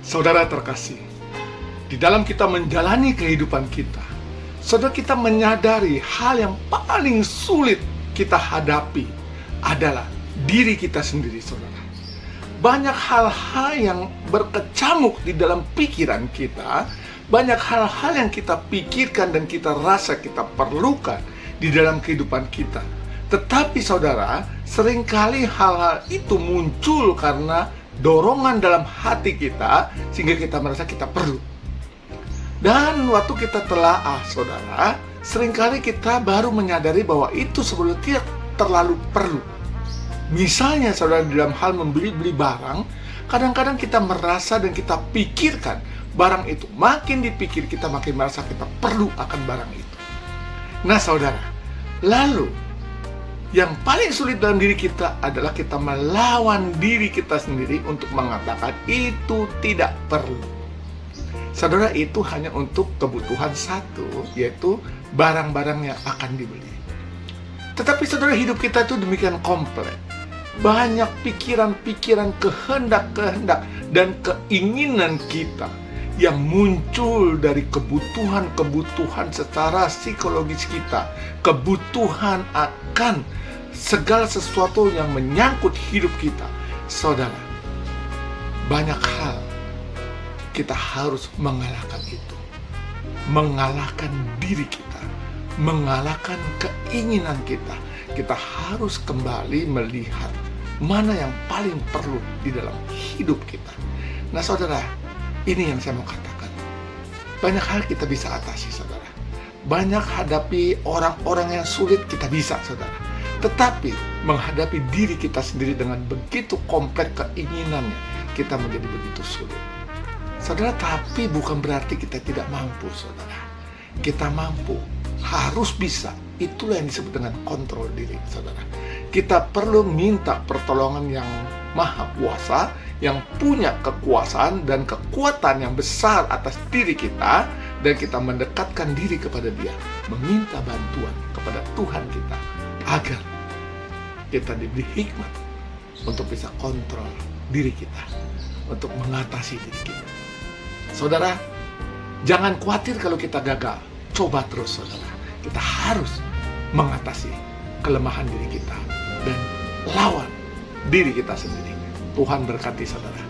Saudara terkasih, di dalam kita menjalani kehidupan kita, saudara, kita menyadari hal yang paling sulit kita hadapi adalah diri kita sendiri, saudara. Banyak hal-hal yang berkecamuk di dalam pikiran kita, banyak hal-hal yang kita pikirkan dan kita rasa kita perlukan di dalam kehidupan kita. Tetapi saudara, seringkali hal-hal itu muncul karena dorongan dalam hati kita, sehingga kita merasa kita perlu. Dan waktu kita telaah, saudara, seringkali kita baru menyadari bahwa itu sebetulnya tidak terlalu perlu. Misalnya, saudara, di dalam hal membeli barang, kadang-kadang kita merasa dan kita pikirkan barang itu. Makin dipikir, kita makin merasa kita perlu akan barang itu. Nah, saudara, lalu yang paling sulit dalam diri kita adalah kita melawan diri kita sendiri untuk mengatakan itu tidak perlu. Saudara, itu hanya untuk kebutuhan satu, yaitu barang-barang yang akan dibeli. Tetapi saudara, hidup kita itu demikian kompleks. Banyak pikiran-pikiran, kehendak-kehendak, dan keinginan kita yang muncul dari kebutuhan-kebutuhan secara psikologis kita, kebutuhan akan segala sesuatu yang menyangkut hidup kita. Saudara, banyak hal kita harus mengalahkan itu, mengalahkan diri kita, mengalahkan keinginan kita. Kita harus kembali melihat mana yang paling perlu di dalam hidup kita. Nah, saudara, ini yang saya mau katakan. Banyak hal kita bisa atasi, saudara. Banyak hadapi orang-orang yang sulit kita bisa, saudara. Tetapi menghadapi diri kita sendiri dengan begitu kompleks keinginannya, kita menjadi begitu sulit. Saudara, tapi bukan berarti kita tidak mampu, saudara. Kita mampu, harus bisa. Itulah yang disebut dengan kontrol diri, saudara. Kita perlu minta pertolongan yang maha kuasa, yang punya kekuasaan dan kekuatan yang besar atas diri kita, dan kita mendekatkan diri kepada Dia, meminta bantuan kepada Tuhan kita, agar kita diberi hikmat untuk bisa kontrol diri kita, untuk mengatasi diri kita. Saudara, jangan khawatir kalau kita gagal. Coba terus, saudara. Kita harus mengatasi kelemahan diri kita dan lawan diri kita sendiri. Tuhan berkati saudara.